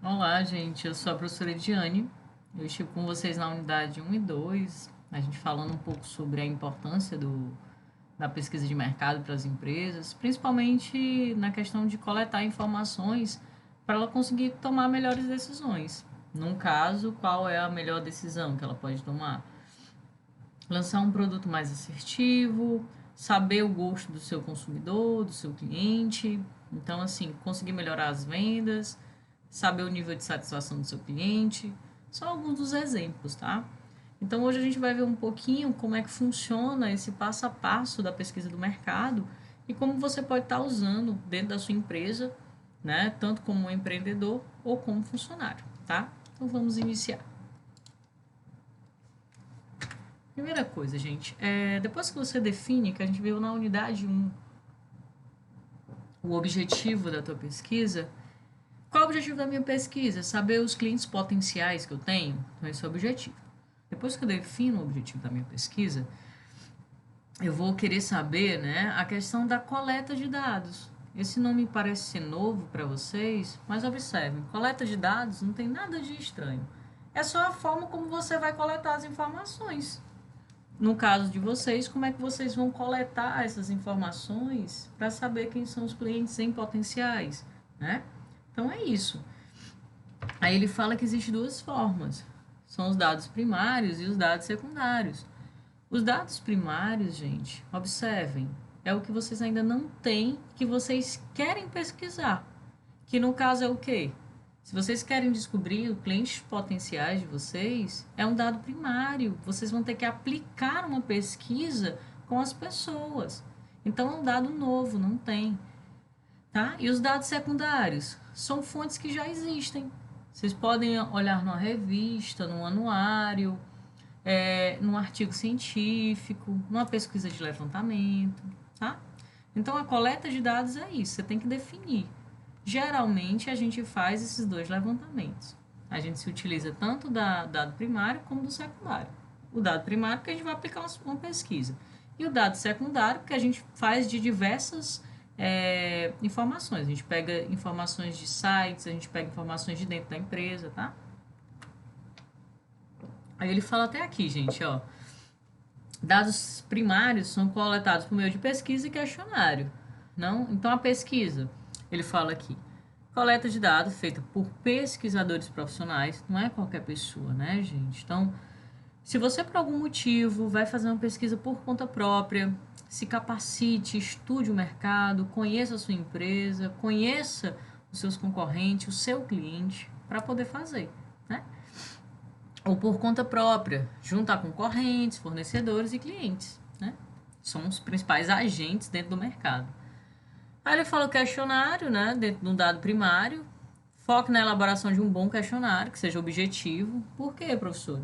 Olá, gente. Eu sou a professora Ediane. Eu estive com vocês na unidade 1 e 2, a gente falando um pouco sobre a importância da pesquisa de mercado para as empresas, principalmente na questão de coletar informações para ela conseguir tomar melhores decisões. Num caso, qual é a melhor decisão que ela pode tomar? Lançar um produto mais assertivo, saber o gosto do seu consumidor, do seu cliente. Então, assim, conseguir melhorar as vendas, saber o nível de satisfação do seu cliente. São alguns dos exemplos, tá? Então, hoje a gente vai ver um pouquinho como é que funciona esse passo a passo da pesquisa do mercado e como você pode estar usando dentro da sua empresa, né? Tanto como um empreendedor ou como funcionário, tá? Então, vamos iniciar. Primeira coisa, gente, depois que você define, que a gente viu na unidade 1, o objetivo da tua pesquisa, qual é o objetivo da minha pesquisa? Saber os clientes potenciais que eu tenho. Então, esse é o objetivo. Depois que eu defino o objetivo da minha pesquisa, eu vou querer saber, né, a questão da coleta de dados. Esse nome parece ser novo para vocês, mas observem, coleta de dados não tem nada de estranho. É só a forma como você vai coletar as informações. No caso de vocês, como é que vocês vão coletar essas informações para saber quem são os clientes em potenciais, né? Então é isso. Aí ele fala que existem duas formas. São os dados primários e os dados secundários. Os dados primários, gente, observem, é o que vocês ainda não têm, que vocês querem pesquisar. Que no caso é o quê? Se vocês querem descobrir os clientes potenciais de vocês, é um dado primário. Vocês vão ter que aplicar uma pesquisa com as pessoas. Então é um dado novo, não tem. Tá? E os dados secundários são fontes que já existem. Vocês podem olhar numa revista, num anuário, num artigo científico, numa pesquisa de levantamento. Tá? Então a coleta de dados é isso, você tem que definir. Geralmente a gente faz esses dois levantamentos. A gente se utiliza tanto da dado primário como do secundário. O dado primário que a gente vai aplicar uma pesquisa. E o dado secundário que a gente faz de diversas informações. A gente pega informações de sites, a gente pega informações de dentro da empresa, tá? Aí ele fala até aqui, gente, ó. Dados primários são coletados por meio de pesquisa e questionário. Não? Então a pesquisa, ele fala aqui, coleta de dados feita por pesquisadores profissionais, não é qualquer pessoa, né, gente? Então, se você por algum motivo vai fazer uma pesquisa por conta própria, se capacite, estude o mercado, conheça a sua empresa, conheça os seus concorrentes, o seu cliente, para poder fazer, né? Ou por conta própria, junto a concorrentes, fornecedores e clientes, né? São os principais agentes dentro do mercado. Aí ele fala o questionário, né, dentro de um dado primário, foque na elaboração de um bom questionário, que seja objetivo. Por quê, professor?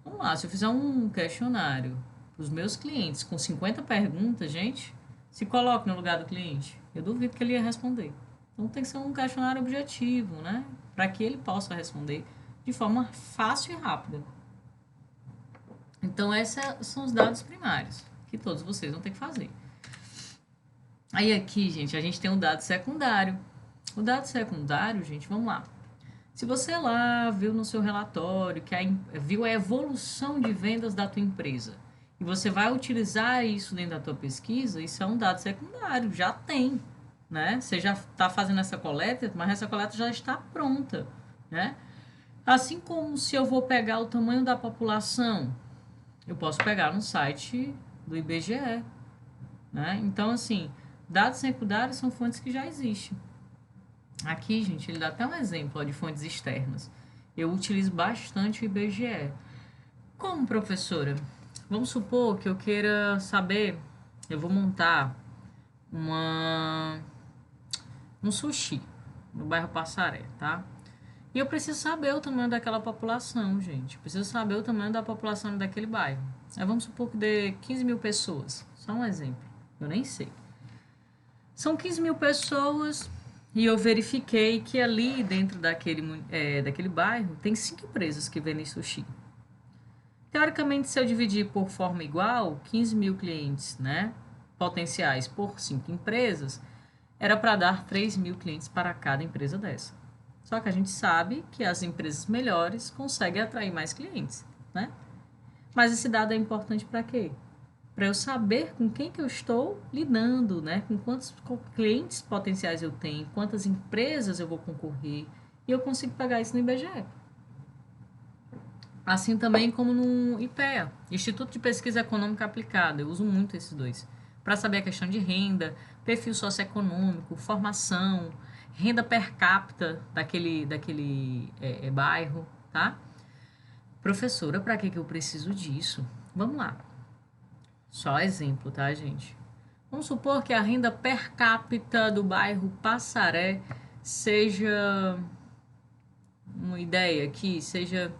Vamos lá, se eu fizer um questionário para os meus clientes com 50 perguntas, gente, se coloque no lugar do cliente. Eu duvido que ele ia responder. Então tem que ser um questionário objetivo, né? Para que ele possa responder de forma fácil e rápida. Então, esses são os dados primários que todos vocês vão ter que fazer. Aí aqui, gente, a gente tem um dado secundário. O dado secundário, gente, vamos lá. Se você lá viu no seu relatório que viu a evolução de vendas da tua empresa e você vai utilizar isso dentro da tua pesquisa, isso é um dado secundário, já tem, né? Você já está fazendo essa coleta, mas essa coleta já está pronta, né? Assim como se eu vou pegar o tamanho da população, eu posso pegar no site do IBGE, né? Então, assim, dados secundários são fontes que já existem. Aqui, gente, ele dá até um exemplo ó, de fontes externas. Eu utilizo bastante o IBGE. Como professora, vamos supor que eu queira saber, eu vou montar um sushi no bairro Passaré, tá? E eu preciso saber o tamanho daquela população, gente. Eu preciso saber o tamanho da população daquele bairro. Aí vamos supor que dê 15 mil pessoas. Só um exemplo. Eu nem sei. São 15 mil pessoas e eu verifiquei que ali dentro daquele bairro tem 5 empresas que vendem sushi. Teoricamente, se eu dividir por forma igual, 15 mil clientes, né, potenciais por 5 empresas, era para dar 3 mil clientes para cada empresa dessa. Só que a gente sabe que as empresas melhores conseguem atrair mais clientes, né? Mas esse dado é importante para quê? Para eu saber com quem que eu estou lidando, né? Com quantos clientes potenciais eu tenho, quantas empresas eu vou concorrer, e eu consigo pegar isso no IBGE. Assim também como no IPEA, Instituto de Pesquisa Econômica Aplicada. Eu uso muito esses dois. Para saber a questão de renda, perfil socioeconômico, formação, renda per capita daquele bairro, tá? Professora, para que eu preciso disso? Vamos lá. Só exemplo, tá, gente? Vamos supor que a renda per capita do bairro Passaré seja uma ideia aqui, seja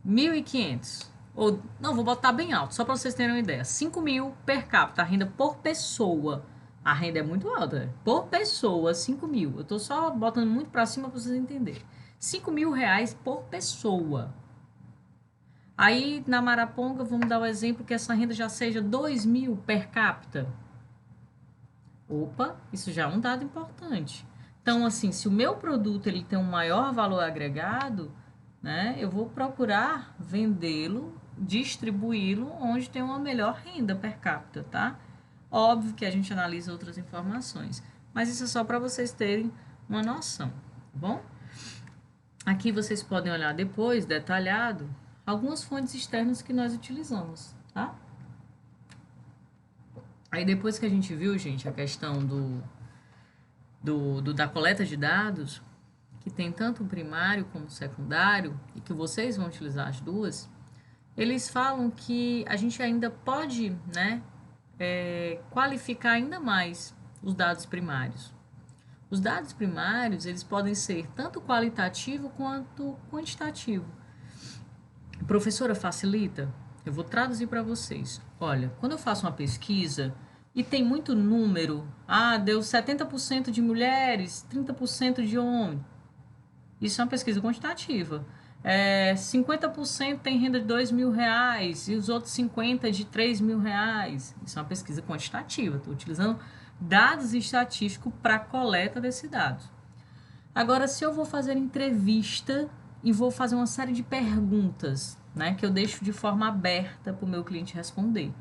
1.500. Ou, não, vou botar bem alto, só para vocês terem uma ideia. 5.000 per capita, a renda por pessoa. A renda é muito alta, né? Por pessoa, 5.000. Eu tô só botando muito para cima para vocês entenderem. 5.000 reais por pessoa. Aí, na Maraponga, vamos dar o exemplo que essa renda já seja 2.000 per capita. Opa, isso já é um dado importante. Então, assim, se o meu produto ele tem um maior valor agregado, né, eu vou procurar vendê-lo, distribuí-lo onde tem uma melhor renda per capita, tá? Óbvio que a gente analisa outras informações, mas isso é só para vocês terem uma noção, tá bom? Aqui vocês podem olhar depois, detalhado, algumas fontes externas que nós utilizamos, tá? Aí depois que a gente viu, gente, a questão da coleta de dados, que tem tanto o primário como o secundário, e que vocês vão utilizar as duas, eles falam que a gente ainda pode, né, qualificar ainda mais os dados primários. Os dados primários, eles podem ser tanto qualitativo quanto quantitativo. Professora, facilita? Eu vou traduzir para vocês. Olha, quando eu faço uma pesquisa e tem muito número, deu 70% de mulheres, 30% de homens. Isso é uma pesquisa quantitativa. 50% tem renda de R$ 2.000 e os outros 50% de R$ 3.000. Isso é uma pesquisa quantitativa. Estou utilizando dados estatísticos para a coleta desses dados. Agora, se eu vou fazer entrevista e vou fazer uma série de perguntas, né, que eu deixo de forma aberta para o meu cliente responder,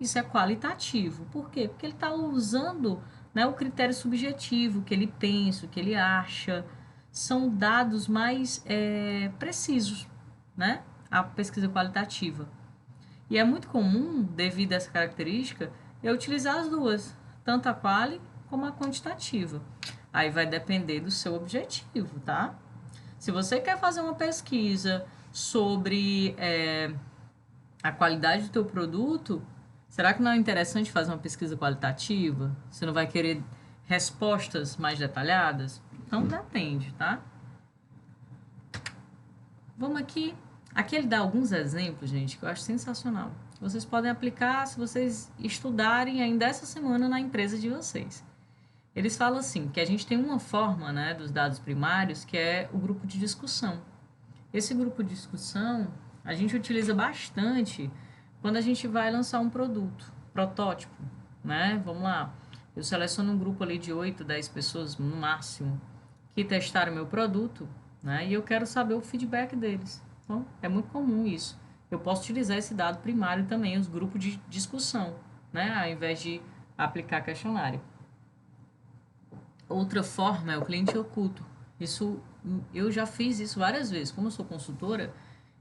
isso é qualitativo. Por quê? Porque ele está usando, né, o critério subjetivo, que ele pensa, o que ele acha. São dados mais precisos, né? A pesquisa qualitativa. E é muito comum, devido a essa característica, eu utilizar as duas, tanto a quali como a quantitativa. Aí vai depender do seu objetivo, tá? Se você quer fazer uma pesquisa sobre a qualidade do teu produto, será que não é interessante fazer uma pesquisa qualitativa? Você não vai querer respostas mais detalhadas? Então depende, tá? Vamos aqui. Aqui ele dá alguns exemplos, gente, que eu acho sensacional. Vocês podem aplicar se vocês estudarem ainda essa semana na empresa de vocês. Eles falam assim, que a gente tem uma forma, né, dos dados primários, que é o grupo de discussão. Esse grupo de discussão, a gente utiliza bastante quando a gente vai lançar um produto, protótipo, né? Vamos lá. Eu seleciono um grupo ali de 8, 10 pessoas no máximo que testaram meu produto, né? E eu quero saber o feedback deles. Então, é muito comum isso. Eu posso utilizar esse dado primário também, os grupos de discussão, né? Ao invés de aplicar questionário. Outra forma é o cliente oculto. Isso, eu já fiz isso várias vezes. Como eu sou consultora,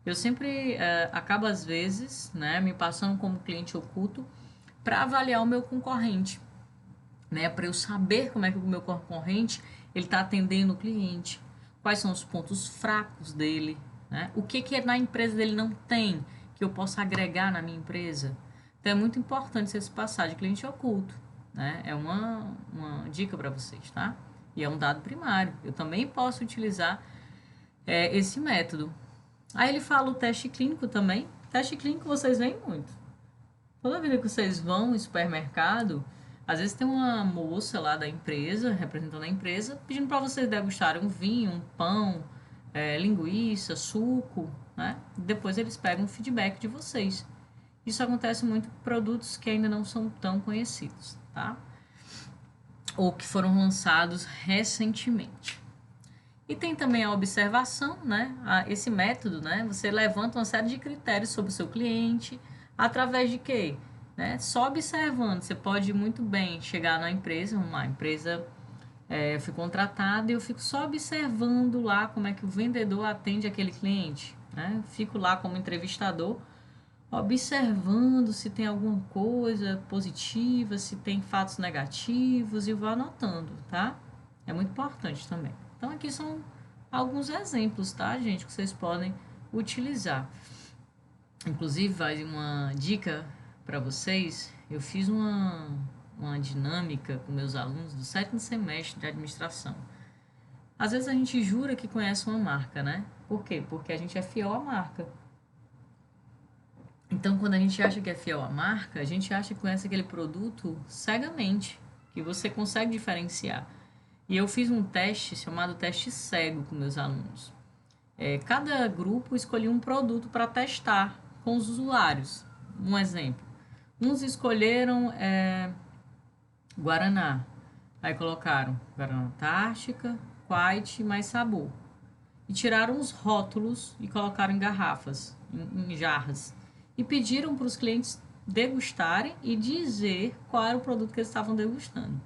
eu sempre acabo, às vezes, né, me passando como cliente oculto para avaliar o meu concorrente, né, para eu saber como é que o meu concorrente ele está atendendo o cliente, quais são os pontos fracos dele, né, o que na empresa dele não tem que eu possa agregar na minha empresa. Então é muito importante você se passar de cliente oculto, né, é uma dica para vocês, tá? E é um dado primário. Eu também posso utilizar esse método. Aí ele fala o teste clínico também. Teste clínico vocês veem muito. Toda vida que vocês vão no supermercado, às vezes tem uma moça lá da empresa, representando a empresa, pedindo para vocês degustarem um vinho, um pão, linguiça, suco, né? Depois eles pegam o feedback de vocês. Isso acontece muito com produtos que ainda não são tão conhecidos, tá? Ou que foram lançados recentemente. E tem também a observação, né? Esse método, né? Você levanta uma série de critérios sobre o seu cliente, através de quê? Né? Só observando, você pode muito bem chegar na empresa, uma empresa, eu fui contratada e eu fico só observando lá como é que o vendedor atende aquele cliente, né? Fico lá como entrevistador, observando se tem alguma coisa positiva, se tem fatos negativos e vou anotando, tá? É muito importante também. Então, aqui são alguns exemplos, tá, gente, que vocês podem utilizar. Inclusive, vai uma dica para vocês. Eu fiz uma dinâmica com meus alunos do 7º semestre de administração. Às vezes a gente jura que conhece uma marca, né? Por quê? Porque a gente é fiel à marca. Então, quando a gente acha que é fiel à marca, a gente acha que conhece aquele produto cegamente, que você consegue diferenciar. E eu fiz um teste chamado teste cego com meus alunos. Cada grupo escolhia um produto para testar com os usuários. Um exemplo. Uns escolheram Guaraná. Aí colocaram Guaraná Antártica, Quite mais sabor. E tiraram os rótulos e colocaram em garrafas, em jarras. E pediram para os clientes degustarem e dizer qual era o produto que eles estavam degustando.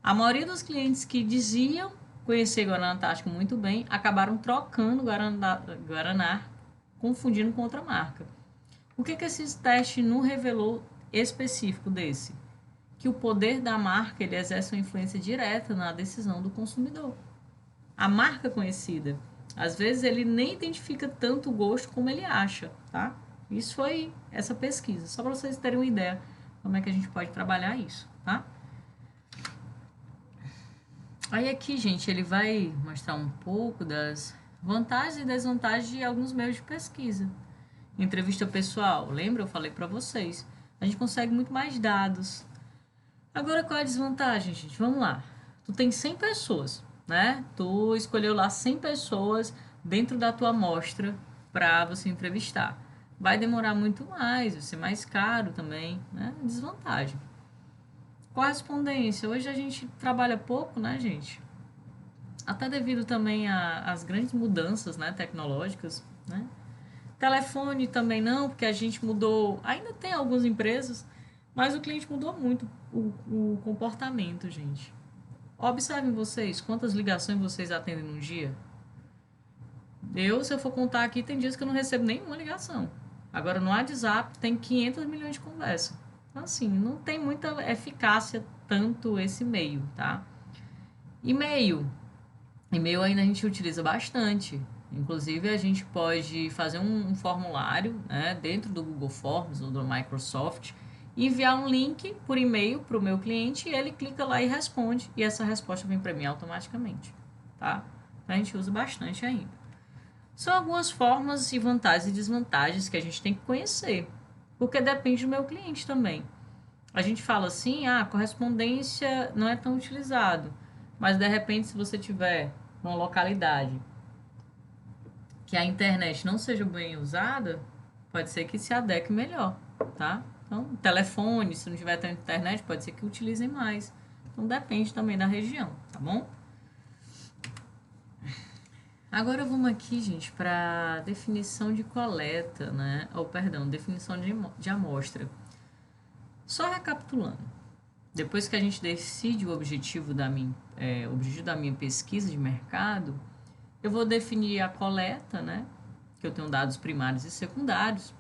A maioria dos clientes que diziam conhecer Guaraná Antártico muito bem acabaram trocando Guaraná, confundindo com outra marca. O que esse teste não revelou específico desse? Que o poder da marca ele exerce uma influência direta na decisão do consumidor. A marca conhecida, às vezes ele nem identifica tanto o gosto como ele acha, tá? Isso foi essa pesquisa, só para vocês terem uma ideia como é que a gente pode trabalhar isso, tá? Aí aqui, gente, ele vai mostrar um pouco das vantagens e desvantagens de alguns meios de pesquisa. Entrevista pessoal, lembra? Eu falei para vocês. A gente consegue muito mais dados. Agora, qual é a desvantagem, gente? Vamos lá. Tu tem 100 pessoas, né? Tu escolheu lá 100 pessoas dentro da tua amostra para você entrevistar. Vai demorar muito mais, vai ser mais caro também, né? Desvantagem. Correspondência. Hoje a gente trabalha pouco, né, gente? Até devido também às grandes mudanças, né, tecnológicas, né? Telefone também não, porque a gente mudou. Ainda tem algumas empresas, mas o cliente mudou muito o comportamento, gente. Observem vocês, quantas ligações vocês atendem num dia. Se eu for contar aqui, tem dias que eu não recebo nenhuma ligação. Agora, no WhatsApp, tem 500 milhões de conversas. Então, assim, não tem muita eficácia tanto esse e-mail, tá? E-mail. E-mail ainda a gente utiliza bastante. Inclusive, a gente pode fazer um formulário, né, dentro do Google Forms ou do Microsoft e enviar um link por e-mail para o meu cliente e ele clica lá e responde. E essa resposta vem para mim automaticamente, tá? Então, a gente usa bastante ainda. São algumas formas e vantagens e desvantagens que a gente tem que conhecer, porque depende do meu cliente também. A gente fala assim, correspondência não é tão utilizado, mas de repente se você tiver numa localidade que a internet não seja bem usada, pode ser que se adeque melhor, tá? Então, telefone, se não tiver tanta internet, pode ser que utilizem mais. Então, depende também da região, tá bom? Agora vamos aqui, gente, para definição de coleta, né? Definição de amostra. Só recapitulando. Depois que a gente decide o objetivo da minha pesquisa de mercado, eu vou definir a coleta, né? Que eu tenho dados primários e secundários.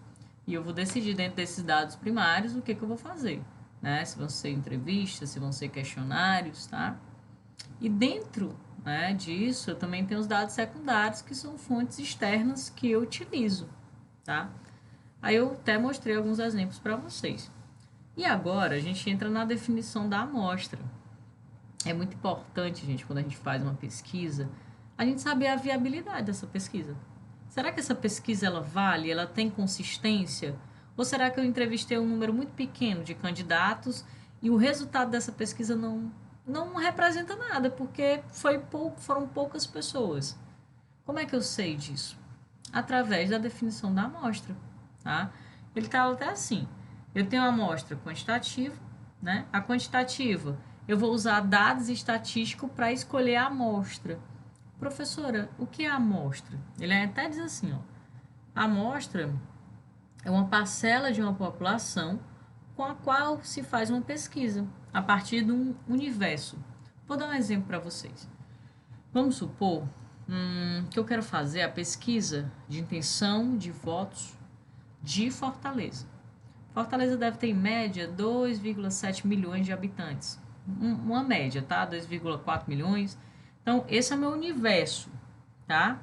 E eu vou decidir dentro desses dados primários o que eu vou fazer, né? Se vão ser entrevistas, se vão ser questionários, tá? E dentro, né, disso, eu também tenho os dados secundários, que são fontes externas que eu utilizo, tá? Aí eu até mostrei alguns exemplos para vocês. E agora a gente entra na definição da amostra. É muito importante, gente, quando a gente faz uma pesquisa, a gente saber a viabilidade dessa pesquisa. Será que essa pesquisa ela vale? Ela tem consistência? Ou será que eu entrevistei um número muito pequeno de candidatos e o resultado dessa pesquisa não representa nada, porque foram poucas pessoas? Como é que eu sei disso? Através da definição da amostra, tá? Ele está até assim. Eu tenho a amostra quantitativa, né? A quantitativa, eu vou usar dados estatísticos para escolher a amostra. Professora, o que é a amostra? Ele até diz assim, ó, a amostra é uma parcela de uma população com a qual se faz uma pesquisa a partir de um universo. Vou dar um exemplo para vocês. Vamos supor que eu quero fazer a pesquisa de intenção de votos de Fortaleza. Fortaleza deve ter, em média, 2,7 milhões de habitantes. Uma média, tá? 2,4 milhões. Então, esse é o meu universo, tá?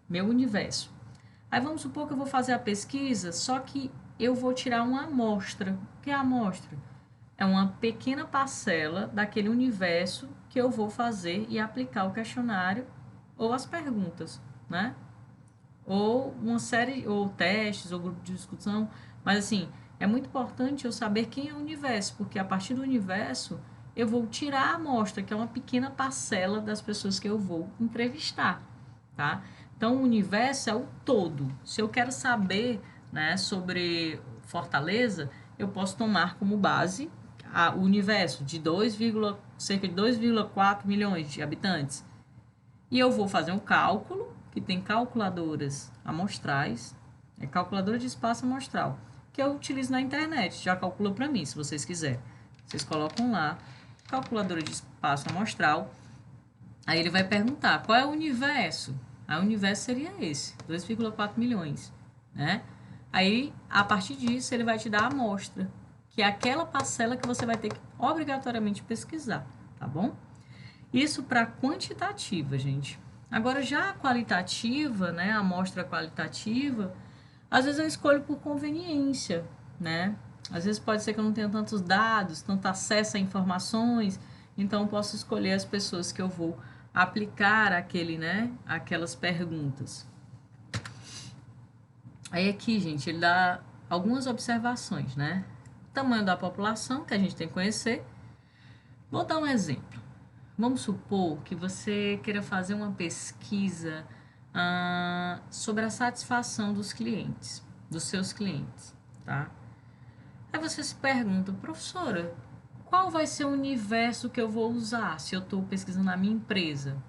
Meu universo. Aí, vamos supor que eu vou fazer a pesquisa, só que eu vou tirar uma amostra. O que é a amostra? É uma pequena parcela daquele universo que eu vou fazer e aplicar o questionário ou as perguntas, né? Ou uma série, ou testes, ou grupo de discussão. Mas, assim, é muito importante eu saber quem é o universo, porque a partir do universo eu vou tirar a amostra, que é uma pequena parcela das pessoas que eu vou entrevistar, tá? Então, o universo é o todo. Se eu quero saber, né, sobre Fortaleza, eu posso tomar como base o universo de cerca de 2,4 milhões de habitantes. E eu vou fazer um cálculo, que tem calculadoras amostrais, calculadora de espaço amostral, que eu utilizo na internet, já calcula para mim, se vocês quiserem. Vocês colocam lá, calculadora de espaço amostral, aí ele vai perguntar, qual é o universo? O universo seria esse, 2,4 milhões, né? Aí, a partir disso, ele vai te dar a amostra, que é aquela parcela que você vai ter que obrigatoriamente pesquisar, tá bom? Isso para quantitativa, gente. Agora, já a qualitativa, né, a amostra qualitativa, às vezes eu escolho por conveniência, né? Às vezes pode ser que eu não tenha tantos dados, tanto acesso a informações, então eu posso escolher as pessoas que eu vou aplicar aquelas perguntas. Aí aqui, gente, ele dá algumas observações, né? Tamanho da população, que a gente tem que conhecer. Vou dar um exemplo. Vamos supor que você queira fazer uma pesquisa sobre a satisfação dos clientes, dos seus clientes, tá? Aí você se pergunta, professora, qual vai ser o universo que eu vou usar se eu estou pesquisando na minha empresa?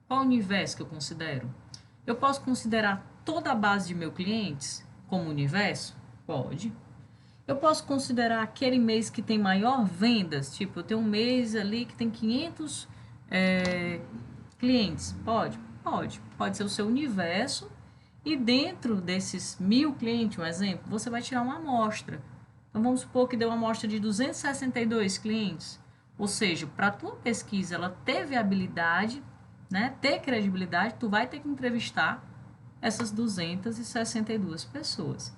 Qual o universo que eu considero? Eu posso considerar toda a base de meus clientes como universo? Pode. Eu posso considerar aquele mês que tem maior vendas? Tipo, eu tenho um mês ali que tem 500 clientes. Pode? Pode. Pode ser o seu universo. E dentro desses 1.000 clientes, um exemplo, você vai tirar uma amostra. Então, vamos supor que deu uma amostra de 262 clientes. Ou seja, para a tua pesquisa, ela ter viabilidade, né, ter credibilidade, tu vai ter que entrevistar essas 262 pessoas.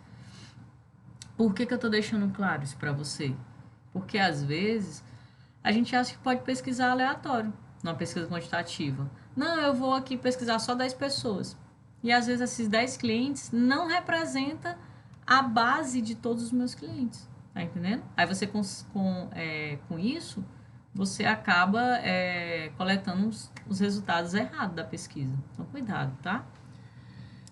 Por que eu estou deixando claro isso para você? Porque, às vezes, a gente acha que pode pesquisar aleatório, numa pesquisa quantitativa. Não, eu vou aqui pesquisar só 10 pessoas. E, às vezes, esses 10 clientes não representam a base de todos os meus clientes. Tá entendendo? Aí, você, com isso, você acaba coletando os resultados errados da pesquisa. Então, cuidado, tá?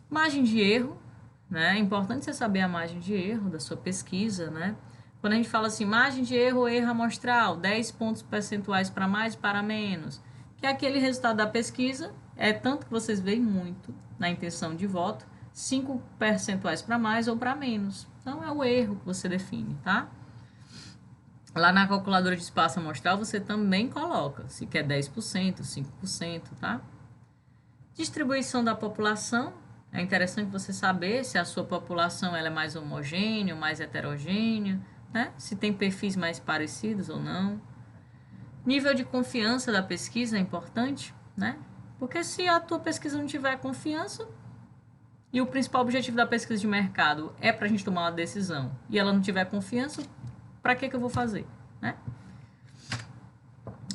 Margem de erro. Né? É importante você saber a margem de erro da sua pesquisa, né? Quando a gente fala assim, margem de erro, erro amostral, 10 pontos percentuais para mais e para menos, que é aquele resultado da pesquisa, é tanto que vocês veem muito na intenção de voto, 5 percentuais para mais ou para menos. Então, é o erro que você define, tá? Lá na calculadora de espaço amostral, você também coloca se quer 10%, 5%, tá? Distribuição da população. É interessante você saber se a sua população ela é mais homogênea ou mais heterogênea, né? Se tem perfis mais parecidos ou não. Nível de confiança da pesquisa é importante, né? Porque se a tua pesquisa não tiver confiança e o principal objetivo da pesquisa de mercado é para a gente tomar uma decisão e ela não tiver confiança, para que eu vou fazer, né?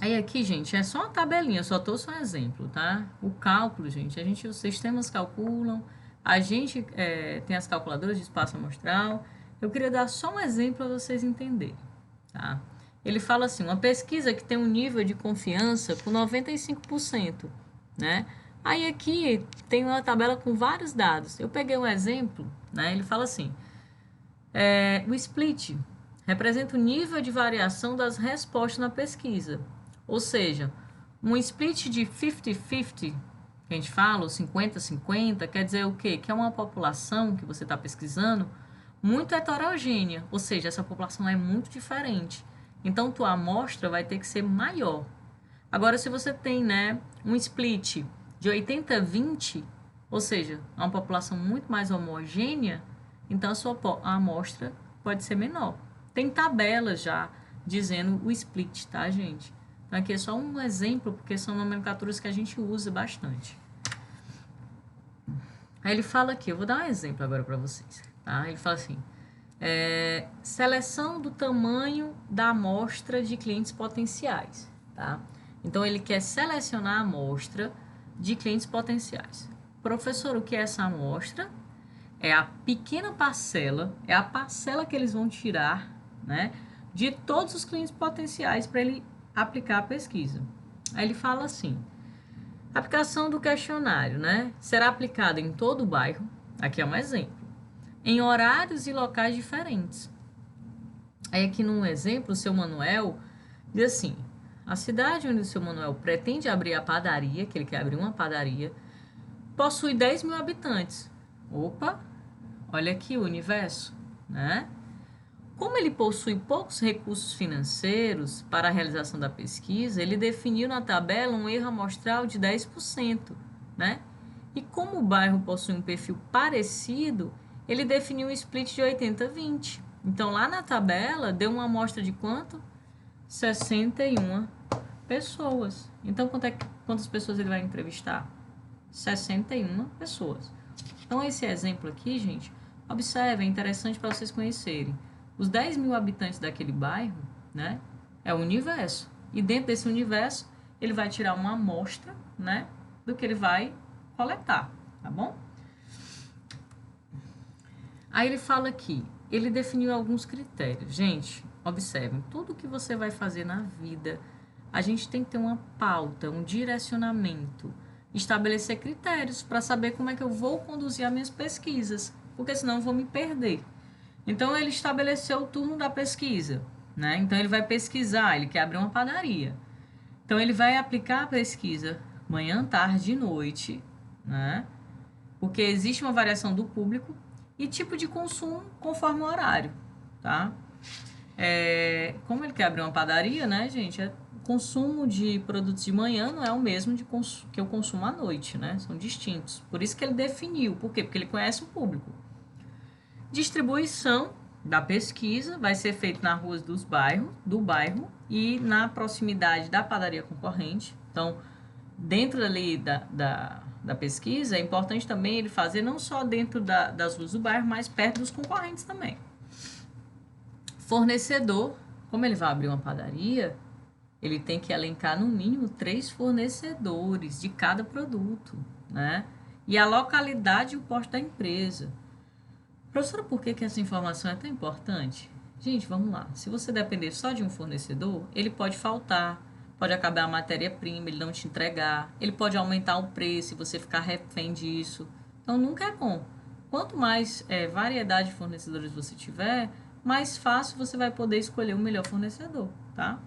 Aí aqui, gente, é só uma tabelinha, eu só trouxe um exemplo, tá? O cálculo, gente, os sistemas calculam, a gente tem as calculadoras de espaço amostral. Eu queria dar só um exemplo para vocês entenderem, tá? Ele fala assim, uma pesquisa que tem um nível de confiança com 95%, né? Aí aqui tem uma tabela com vários dados. Eu peguei um exemplo, né? Ele fala assim, o split representa o nível de variação das respostas na pesquisa. Ou seja, um split de 50-50 que a gente fala, o 50-50, quer dizer o quê? Que é uma população que você está pesquisando muito heterogênea, ou seja, essa população é muito diferente. Então, tua amostra vai ter que ser maior. Agora, se você tem, né, um split de 80-20, ou seja, uma população muito mais homogênea, então a amostra pode ser menor. Tem tabelas já dizendo o split, tá, gente? Então, aqui é só um exemplo, porque são nomenclaturas que a gente usa bastante. Aí ele fala aqui, eu vou dar um exemplo agora para vocês, tá? Ele fala assim, seleção do tamanho da amostra de clientes potenciais, tá? Então, ele quer selecionar a amostra de clientes potenciais. Professor, o que é essa amostra? É a pequena parcela, é a parcela que eles vão tirar, né, de todos os clientes potenciais para ele aplicar a pesquisa. Aí ele fala assim, a aplicação do questionário, né, será aplicada em todo o bairro, aqui é um exemplo, em horários e locais diferentes. Aí aqui num exemplo, o seu Manuel diz assim, a cidade onde o seu Manuel pretende abrir a padaria, que ele quer abrir uma padaria, possui 10 mil habitantes. Opa, olha aqui o universo, né? Como ele possui poucos recursos financeiros para a realização da pesquisa, ele definiu na tabela um erro amostral de 10%, né? E como o bairro possui um perfil parecido, ele definiu um split de 80-20. Então, lá na tabela, deu uma amostra de quanto? 61 pessoas. Então, quantas pessoas ele vai entrevistar? 61 pessoas. Então, esse exemplo aqui, gente, observe, é interessante para vocês conhecerem. Os 10 mil habitantes daquele bairro, né, é o universo. E dentro desse universo, ele vai tirar uma amostra, né, do que ele vai coletar, tá bom? Aí ele fala aqui, ele definiu alguns critérios. Gente, observem, tudo que você vai fazer na vida, a gente tem que ter uma pauta, um direcionamento, estabelecer critérios para saber como é que eu vou conduzir as minhas pesquisas, porque senão eu vou me perder. Então, ele estabeleceu o turno da pesquisa, né? Então, ele vai pesquisar, ele quer abrir uma padaria. Então, ele vai aplicar a pesquisa manhã, tarde e noite, né? Porque existe uma variação do público e tipo de consumo conforme o horário, tá? Como ele quer abrir uma padaria, né, gente? O consumo de produtos de manhã não é o mesmo que eu consumo à noite, né? São distintos. Por isso que ele definiu. Por quê? Porque ele conhece o público. Distribuição da pesquisa vai ser feita nas ruas do bairro e na proximidade da padaria concorrente. Então, dentro ali da pesquisa, é importante também ele fazer não só dentro das ruas do bairro, mas perto dos concorrentes também. Fornecedor, como ele vai abrir uma padaria, ele tem que elencar no mínimo 3 fornecedores de cada produto, né? E a localidade e o porte da empresa. Professora, por que essa informação é tão importante? Gente, vamos lá. Se você depender só de um fornecedor, ele pode faltar, pode acabar a matéria-prima, ele não te entregar, ele pode aumentar o preço e você ficar refém disso. Então, nunca é bom. Quanto mais variedade de fornecedores você tiver, mais fácil você vai poder escolher o melhor fornecedor, tá?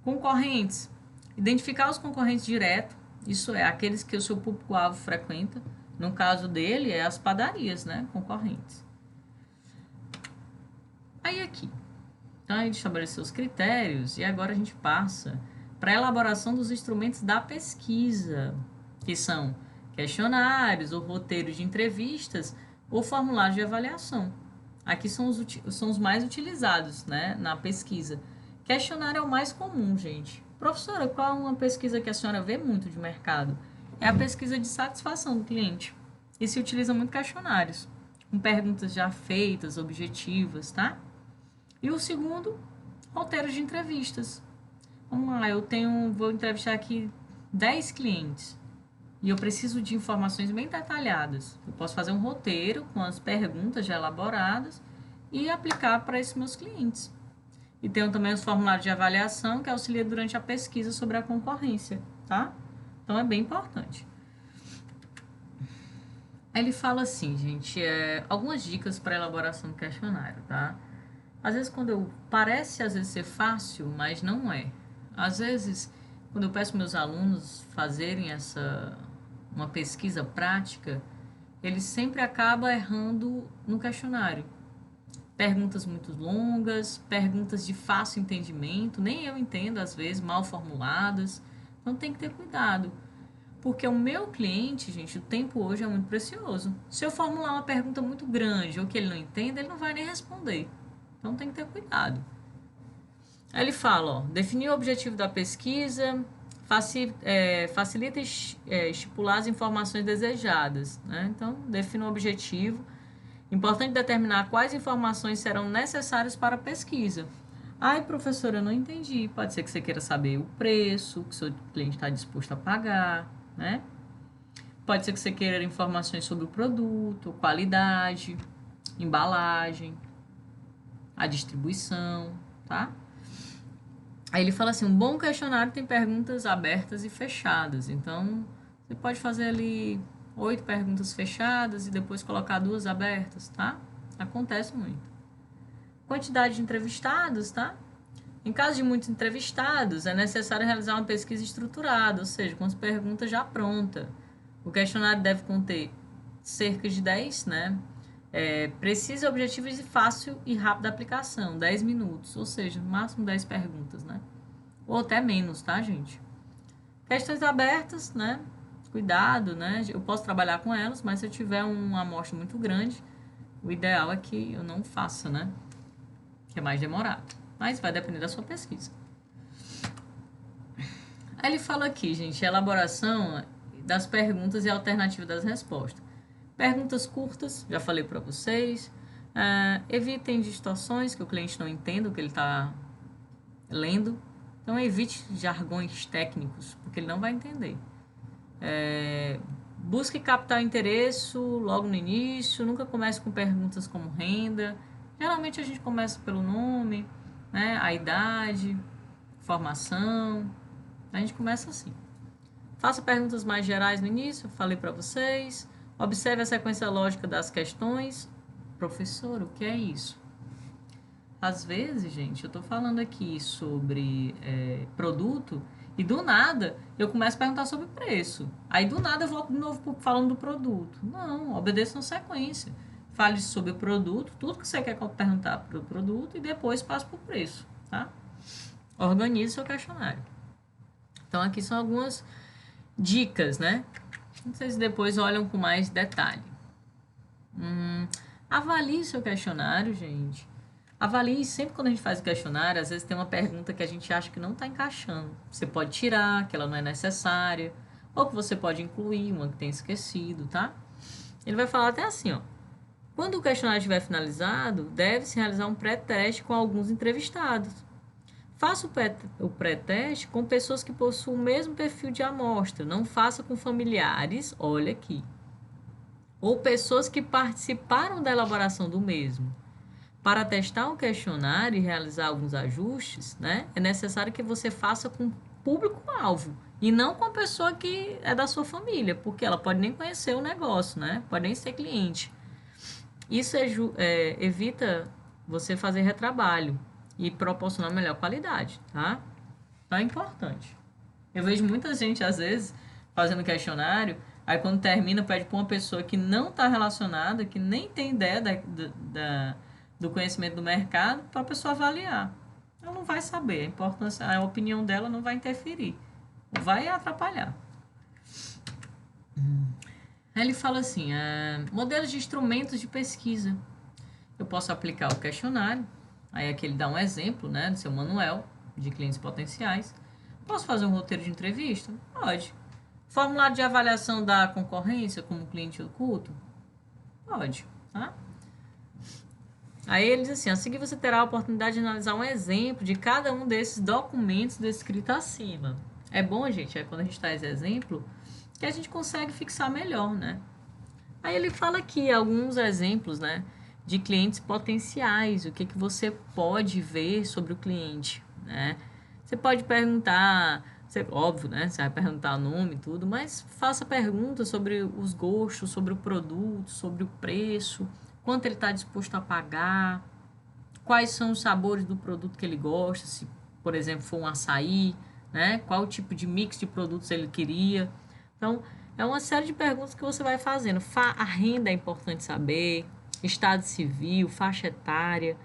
Concorrentes. Identificar os concorrentes direto, isso é, aqueles que o seu público-alvo frequenta. No caso dele, é as padarias, né? Concorrentes. Aí aqui. Então, a gente estabeleceu os critérios e agora a gente passa para a elaboração dos instrumentos da pesquisa, que são questionários ou roteiros de entrevistas ou formulários de avaliação. Aqui são os mais utilizados, né, na pesquisa. Questionário é o mais comum, gente. Professora, qual é uma pesquisa que a senhora vê muito de mercado? É a pesquisa de satisfação do cliente. E se utiliza muito questionários, com perguntas já feitas, objetivas, tá? E o segundo, roteiros de entrevistas. Vamos lá, vou entrevistar aqui 10 clientes. E eu preciso de informações bem detalhadas. Eu posso fazer um roteiro com as perguntas já elaboradas e aplicar para esses meus clientes. E tenho também os formulários de avaliação que auxiliam durante a pesquisa sobre a concorrência, tá? Então, é bem importante. Aí ele fala assim, gente, algumas dicas para elaboração do questionário, tá? Às vezes, parece às vezes ser fácil, mas não é. Às vezes, quando eu peço meus alunos fazerem uma pesquisa prática, ele sempre acaba errando no questionário. Perguntas muito longas, perguntas de fácil entendimento, nem eu entendo às vezes, mal formuladas. Então tem que ter cuidado. Porque o meu cliente, gente, o tempo hoje é muito precioso. Se eu formular uma pergunta muito grande ou que ele não entenda, ele não vai nem responder. Então tem que ter cuidado. Aí ele fala, ó, definir o objetivo da pesquisa, facilita estipular as informações desejadas, né? Então, defina o objetivo. Importante determinar quais informações serão necessárias para a pesquisa. Ai, professora, eu não entendi. Pode ser que você queira saber o preço, que o seu cliente está disposto a pagar, né? Pode ser que você queira informações sobre o produto, qualidade, embalagem, a distribuição, tá? Aí ele fala assim, um bom questionário tem perguntas abertas e fechadas. Então, você pode fazer ali 8 perguntas fechadas e depois colocar 2 abertas, tá? Acontece muito. Quantidade de entrevistados, tá? Em caso de muitos entrevistados, é necessário realizar uma pesquisa estruturada, ou seja, com as perguntas já prontas. O questionário deve conter cerca de 10, né? Precisa, objetivos e fácil e rápida aplicação, 10 minutos, ou seja, no máximo 10 perguntas, né? Ou até menos, tá, gente? Questões abertas, né? Cuidado, né? Eu posso trabalhar com elas, mas se eu tiver uma amostra muito grande, o ideal é que eu não faça, né? Que é mais demorado. Mas vai depender da sua pesquisa. Aí ele fala aqui, gente, elaboração das perguntas e alternativa das respostas. Perguntas curtas, já falei para vocês. Evitem distorções, que o cliente não entenda o que ele está lendo. Então, evite jargões técnicos, porque ele não vai entender. Busque captar interesse logo no início. Nunca comece com perguntas como renda. Geralmente, a gente começa pelo nome, né, a idade, formação. A gente começa assim. Faça perguntas mais gerais no início, eu falei para vocês. Observe a sequência lógica das questões. Professor, o que é isso? Às vezes, gente, eu estou falando aqui sobre produto e do nada eu começo a perguntar sobre preço. Aí do nada eu volto de novo falando do produto. Não, obedeça uma sequência. Fale sobre o produto, tudo que você quer perguntar para o produto e depois passe para o preço, tá? Organize seu questionário. Então, aqui são algumas dicas, né? Vocês depois olham com mais detalhe. Avalie seu questionário, gente. Avalie sempre quando a gente faz o questionário, às vezes tem uma pergunta que a gente acha que não está encaixando. Você pode tirar, que ela não é necessária, ou que você pode incluir uma que tem esquecido, tá? Ele vai falar até assim, ó. Quando o questionário estiver finalizado, deve-se realizar um pré-teste com alguns entrevistados. Faça o pré-teste com pessoas que possuem o mesmo perfil de amostra. Não faça com familiares, olha aqui. Ou pessoas que participaram da elaboração do mesmo. Para testar um questionário e realizar alguns ajustes, né, é necessário que você faça com o público-alvo. E não com a pessoa que é da sua família, porque ela pode nem conhecer o negócio, né? Pode nem ser cliente. Isso evita você fazer retrabalho e proporcionar melhor qualidade, tá? Então é importante. Eu vejo muita gente, às vezes, fazendo questionário, aí quando termina, pede para uma pessoa que não está relacionada, que nem tem ideia do conhecimento do mercado, para a pessoa avaliar. Ela não vai saber, a opinião dela não vai interferir, vai atrapalhar. Aí ele fala assim, modelos de instrumentos de pesquisa. Eu posso aplicar o questionário, aí aqui ele dá um exemplo, né, do seu manual de clientes potenciais. Posso fazer um roteiro de entrevista? Pode. Formulário de avaliação da concorrência como cliente oculto? Pode, tá? Aí ele diz assim, a seguir você terá a oportunidade de analisar um exemplo de cada um desses documentos descritos acima. É bom, gente, quando a gente traz exemplo, que a gente consegue fixar melhor, né? Aí ele fala aqui alguns exemplos, né, de clientes potenciais, o que você pode ver sobre o cliente, né? Você pode perguntar, óbvio, né? Você vai perguntar o nome e tudo, mas faça perguntas sobre os gostos, sobre o produto, sobre o preço, quanto ele está disposto a pagar, quais são os sabores do produto que ele gosta, se, por exemplo, for um açaí, né? Qual tipo de mix de produtos ele queria. Então, É uma série de perguntas que você vai fazendo. A renda é importante saber, estado civil, faixa etária.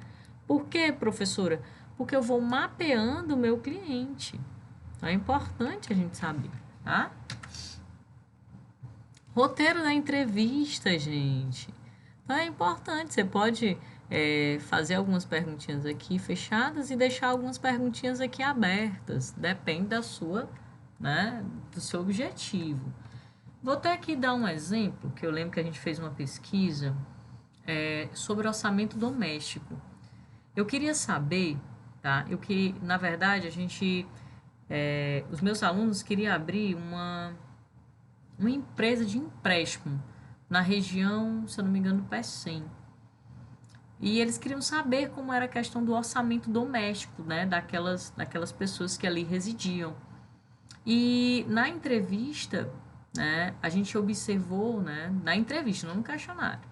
Por quê, professora? Porque eu vou mapeando o meu cliente. Então é importante a gente saber, tá? Roteiro da entrevista, gente. Então é importante. Você pode fazer algumas perguntinhas aqui fechadas e deixar algumas perguntinhas aqui abertas. Depende da sua, né, do seu objetivo. Vou até aqui dar um exemplo, que eu lembro que a gente fez uma pesquisa sobre orçamento doméstico. Eu queria saber, tá? Na verdade, os meus alunos queriam abrir uma empresa de empréstimo na região, se eu não me engano, do Pecém. E eles queriam saber como era a questão do orçamento doméstico, né? Daquelas pessoas que ali residiam. E na entrevista, né, a gente observou, né, na entrevista, não no questionário.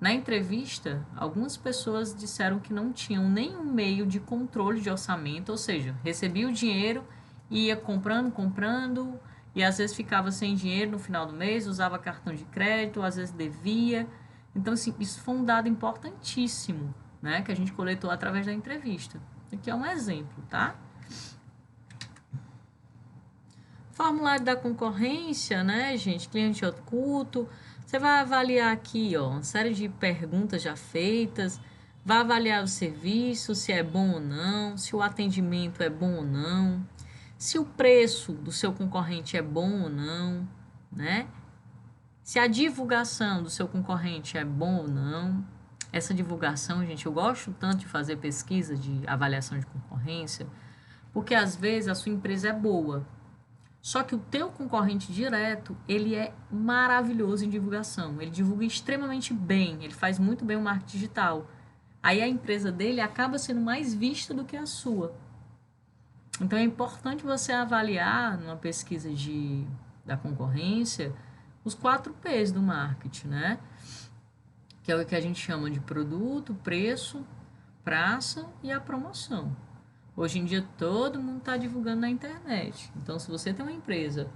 Na entrevista, algumas pessoas disseram que não tinham nenhum meio de controle de orçamento, ou seja, recebia o dinheiro e ia comprando, e às vezes ficava sem dinheiro no final do mês, usava cartão de crédito, às vezes devia. Então, assim, isso foi um dado importantíssimo, né, que a gente coletou através da entrevista. Aqui é um exemplo, tá? Formulário da concorrência, né, gente? Cliente oculto. Você vai avaliar aqui, ó, uma série de perguntas já feitas. Vai avaliar o serviço, se é bom ou não, se o atendimento é bom ou não, se o preço do seu concorrente é bom ou não, né? Se a divulgação do seu concorrente é bom ou não. Essa divulgação, gente, eu gosto tanto de fazer pesquisa de avaliação de concorrência, porque às vezes a sua empresa é boa, só que o teu concorrente direto, ele é maravilhoso em divulgação. Ele divulga extremamente bem, ele faz muito bem o marketing digital. Aí a empresa dele acaba sendo mais vista do que a sua. Então é importante você avaliar numa pesquisa da concorrência os 4 P's do marketing, né? Que é o que a gente chama de produto, preço, praça e a promoção. Hoje em dia todo mundo está divulgando na internet. Então, se você tem uma empresa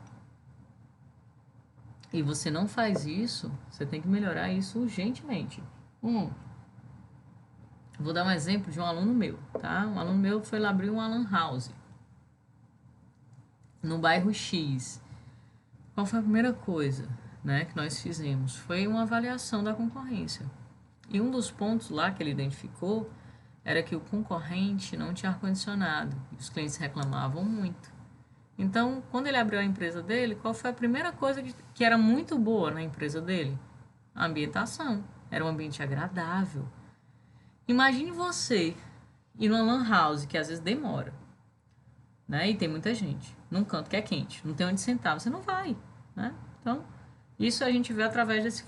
e você não faz isso, você tem que melhorar isso urgentemente. Vou dar um exemplo de um aluno meu, tá? Um aluno meu foi lá abrir uma lan house no bairro X. Qual foi a primeira coisa, né, que nós fizemos? Foi uma avaliação da concorrência. E um dos pontos lá que ele identificou era que o concorrente não tinha ar-condicionado. Os clientes reclamavam muito. Então, quando ele abriu a empresa dele, qual foi a primeira coisa que era muito boa na empresa dele? A ambientação. Era um ambiente agradável. Imagine você ir numa lan house, que às vezes demora, né? E tem muita gente, num canto que é quente, não tem onde sentar, você não vai, né? Então, isso a gente vê através desse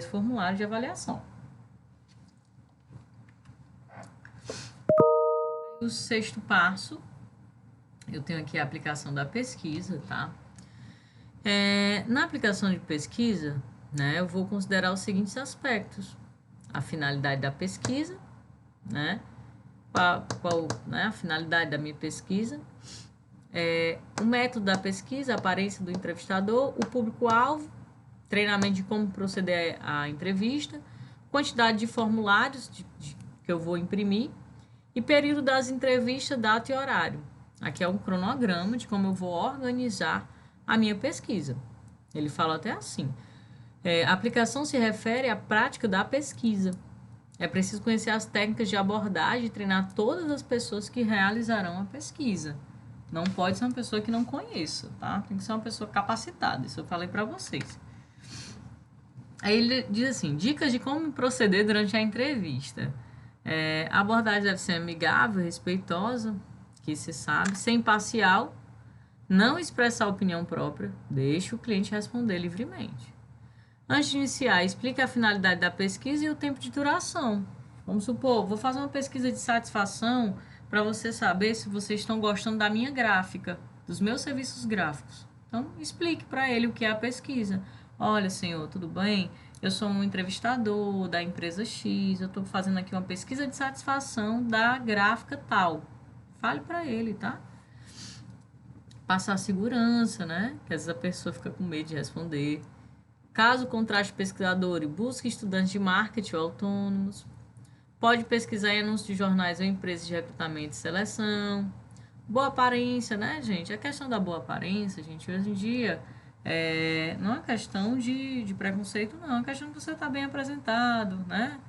formulário de avaliação. O 6º passo, eu tenho aqui a aplicação da pesquisa, tá? Na aplicação de pesquisa, né, eu vou considerar os seguintes aspectos: a finalidade da pesquisa, né? Né, a finalidade da minha pesquisa, o método da pesquisa, a aparência do entrevistador, o público-alvo, treinamento de como proceder à entrevista, quantidade de formulários que eu vou imprimir e período das entrevistas, data e horário. Aqui é um cronograma de como eu vou organizar a minha pesquisa. Ele fala até assim: a aplicação se refere à prática da pesquisa. É preciso conhecer as técnicas de abordagem e treinar todas as pessoas que realizarão a pesquisa. Não pode ser uma pessoa que não conheça, tá? Tem que ser uma pessoa capacitada, isso eu falei para vocês. Aí ele diz assim: dicas de como proceder durante a entrevista. A abordagem deve ser amigável, respeitosa, que se sabe, ser imparcial, não expressar opinião própria, deixe o cliente responder livremente. Antes de iniciar, explique a finalidade da pesquisa e o tempo de duração. Vamos supor, vou fazer uma pesquisa de satisfação para você saber se vocês estão gostando da minha gráfica, dos meus serviços gráficos. Então, explique para ele o que é a pesquisa. Olha, senhor, tudo bem? Eu sou um entrevistador da empresa X, eu estou fazendo aqui uma pesquisa de satisfação da gráfica tal. Fale para ele, tá? passar segurança, né? Que às vezes a pessoa fica com medo de responder. Caso contrate pesquisador e busque estudantes de marketing ou autônomos. Pode pesquisar em anúncios de jornais ou empresas de recrutamento e seleção. Boa aparência, né, gente? A questão da boa aparência, gente, hoje em dia, não é questão de preconceito, não. É uma questão de você estar bem apresentado, né?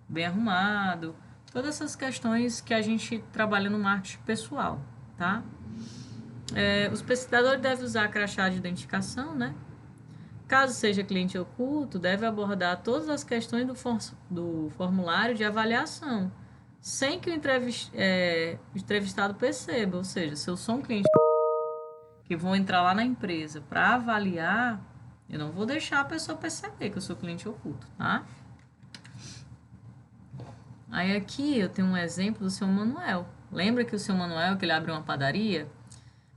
Bem arrumado. Todas essas questões que a gente trabalha no marketing pessoal, tá? Os pesquisadores devem usar crachá de identificação, né? Caso seja cliente oculto, deve abordar todas as questões do formulário de avaliação, sem que o entrevistado perceba. Ou seja, se eu sou um cliente que vou entrar lá na empresa para avaliar, eu não vou deixar a pessoa perceber que eu sou cliente oculto, tá? Aí aqui eu tenho um exemplo do seu Manuel. Lembra que o seu Manuel, que ele abriu uma padaria?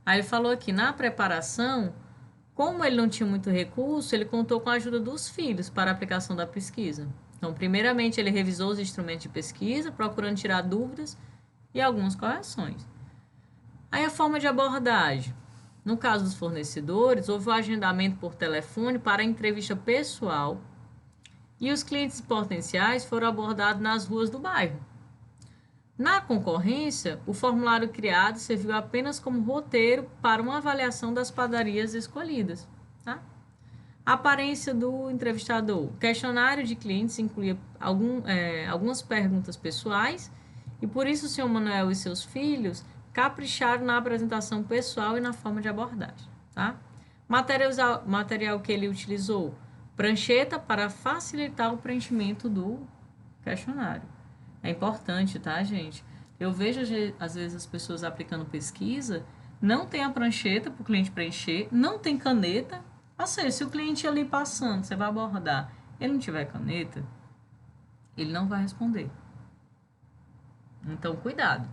Aí ele falou aqui, na preparação, como ele não tinha muito recurso, ele contou com a ajuda dos filhos para a aplicação da pesquisa. Então, primeiramente, ele revisou os instrumentos de pesquisa, procurando tirar dúvidas e algumas correções. Aí a forma de abordagem. No caso dos fornecedores, houve o agendamento por telefone para a entrevista pessoal e os clientes potenciais foram abordados nas ruas do bairro. Na concorrência, o formulário criado serviu apenas como roteiro para uma avaliação das padarias escolhidas. Tá? A aparência do entrevistador. O questionário de clientes incluía algumas perguntas pessoais e por isso o senhor Manuel e seus filhos capricharam na apresentação pessoal e na forma de abordagem. Tá? Material que ele utilizou. Prancheta para facilitar o preenchimento do questionário. É importante, tá, gente? Eu vejo, às vezes, as pessoas aplicando pesquisa, não tem a prancheta para o cliente preencher, não tem caneta. Ou seja, se o cliente ali passando, você vai abordar, ele não tiver caneta, ele não vai responder. Então, cuidado.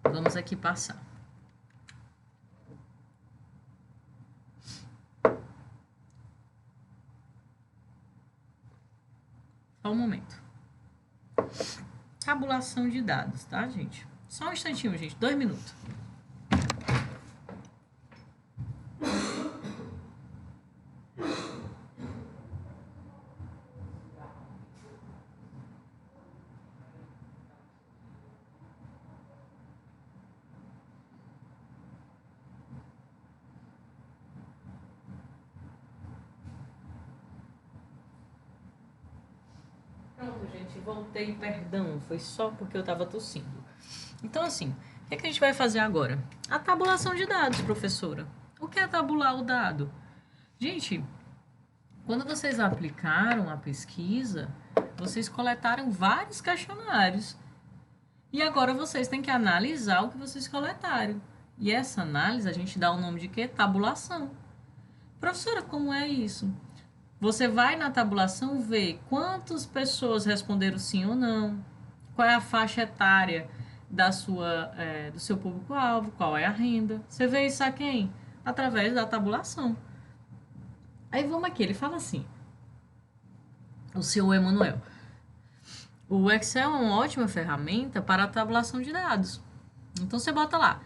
Vamos aqui passar. Só um momento. Tabulação de dados, tá, gente? Só um instantinho, gente. 2 minutos. Pronto, gente. Voltei, perdão. Foi só porque eu estava tossindo. Então, assim, o que a gente vai fazer agora? A tabulação de dados, professora. O que é tabular o dado? Gente, quando vocês aplicaram a pesquisa, vocês coletaram vários questionários. E agora vocês têm que analisar o que vocês coletaram. E essa análise a gente dá o nome de quê? Tabulação. Professora, como é isso? Você vai na tabulação ver quantas pessoas responderam sim ou não, qual é a faixa etária do seu público-alvo, qual é a renda. Você vê isso a quem? Através da tabulação. Aí vamos aqui, ele fala assim, o seu Emanuel. O Excel é uma ótima ferramenta para a tabulação de dados. Então você bota lá,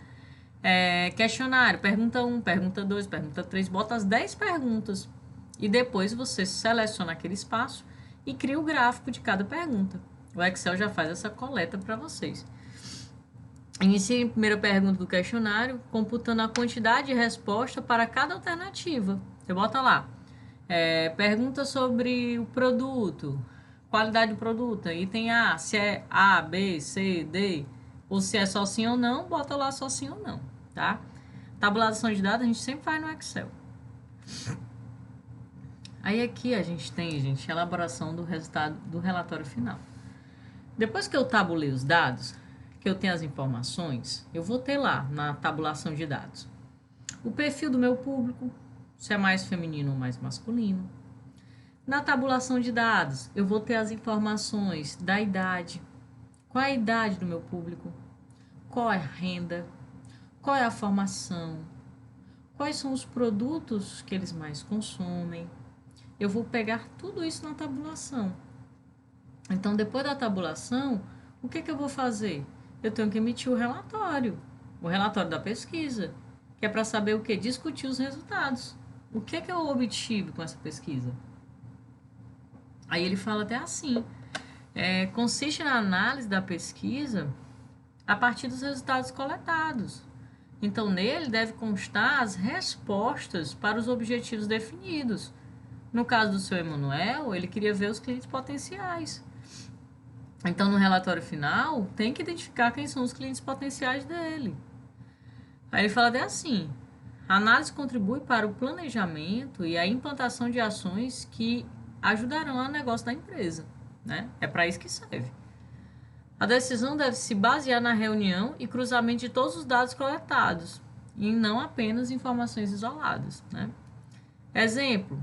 questionário, pergunta 1, pergunta 2, pergunta 3, bota as 10 perguntas. E depois você seleciona aquele espaço e cria o gráfico de cada pergunta. O Excel já faz essa coleta para vocês. Inicie a primeira pergunta do questionário, computando a quantidade de resposta para cada alternativa. Você bota lá, pergunta sobre o produto, qualidade do produto, item A, se é A, B, C, D, ou se é só sim ou não, bota lá só sim ou não, tá? Tabulação de dados a gente sempre faz no Excel. Aí aqui a gente tem, gente, a elaboração do resultado do relatório final. Depois que eu tabulei os dados, que eu tenho as informações, eu vou ter lá na tabulação de dados o perfil do meu público, se é mais feminino ou mais masculino. Na tabulação de dados, eu vou ter as informações da idade, qual é a idade do meu público, qual é a renda, qual é a formação, quais são os produtos que eles mais consomem. Eu vou pegar tudo isso na tabulação. Então, depois da tabulação, o que eu vou fazer? Eu tenho que emitir o relatório. o relatório da pesquisa, que é para saber o que? Discutir os resultados. O que é que eu obtive com essa pesquisa? Aí ele fala até assim, consiste na análise da pesquisa a partir dos resultados coletados. Então, nele deve constar as respostas para os objetivos definidos. No caso do seu Emanuel, ele queria ver os clientes potenciais. Então, no relatório final, tem que identificar quem são os clientes potenciais dele. Aí ele fala até assim, a análise contribui para o planejamento e a implantação de ações que ajudarão ao negócio da empresa, né? É para isso que serve. A decisão deve se basear na reunião e cruzamento de todos os dados coletados, e não apenas informações isoladas, né? Exemplo,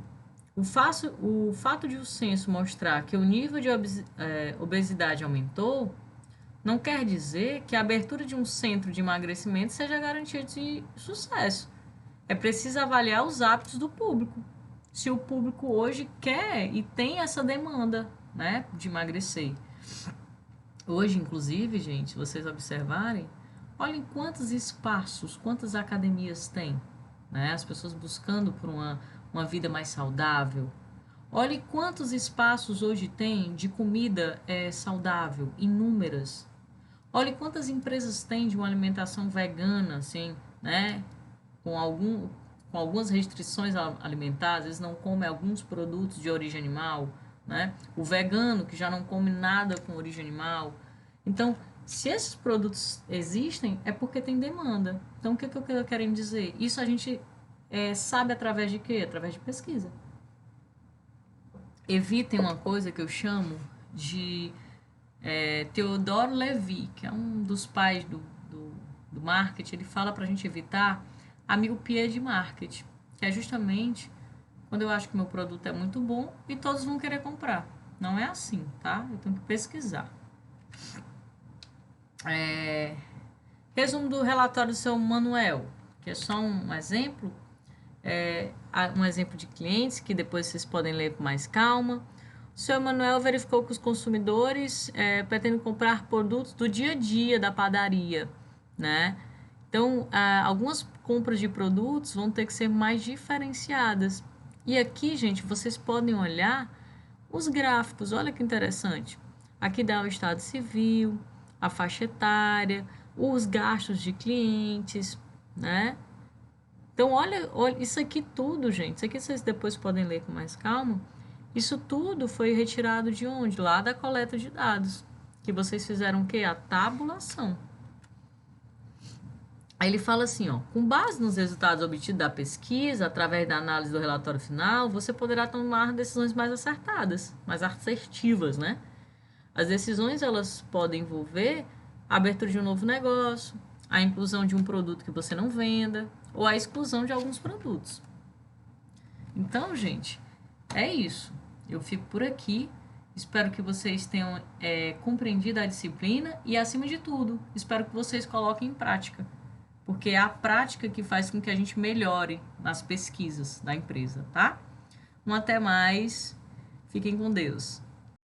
o fato de o censo mostrar que o nível de obesidade aumentou, não quer dizer que a abertura de um centro de emagrecimento seja garantia de sucesso. É preciso avaliar os hábitos do público. Se o público hoje quer e tem essa demanda, né, de emagrecer. Hoje, inclusive, gente, se vocês observarem, olhem quantos espaços, quantas academias tem, né? As pessoas buscando por uma vida mais saudável. Olhe quantos espaços hoje tem de comida saudável, inúmeras. Olhe quantas empresas tem de uma alimentação vegana, assim, né? Com algumas restrições alimentares, eles não comem alguns produtos de origem animal, né? O vegano, que já não come nada com origem animal. Então, se esses produtos existem, é porque tem demanda. Então, o que eu quero querendo dizer? Isso a gente sabe através de quê? Através de pesquisa. Evitem uma coisa que eu chamo de Theodore Levy, que é um dos pais do marketing. Ele fala para a gente evitar a miopia de marketing, que é justamente quando eu acho que meu produto é muito bom e todos vão querer comprar. Não é assim, tá? Eu tenho que pesquisar. Resumo do relatório do seu Manuel, que é só um exemplo, um exemplo de clientes que depois vocês podem ler com mais calma. O seu Manuel verificou que os consumidores pretendem comprar produtos do dia a dia da padaria, né? Então, algumas compras de produtos vão ter que ser mais diferenciadas. E aqui, gente, vocês podem olhar os gráficos. Olha que interessante. Aqui dá o estado civil, a faixa etária, os gastos de clientes, né? Então, olha isso aqui tudo, gente. Isso aqui vocês depois podem ler com mais calma. Isso tudo foi retirado de onde? Lá da coleta de dados. Que vocês fizeram o quê? A tabulação. Aí ele fala assim, ó, com base nos resultados obtidos da pesquisa, através da análise do relatório final, você poderá tomar decisões mais acertadas, mais assertivas, né? As decisões, elas podem envolver a abertura de um novo negócio, a inclusão de um produto que você não venda, ou a exclusão de alguns produtos. Então, gente, é isso. Eu fico por aqui. Espero que vocês tenham compreendido a disciplina e, acima de tudo, espero que vocês coloquem em prática. Porque é a prática que faz com que a gente melhore nas pesquisas da empresa, tá? Até mais. Fiquem com Deus.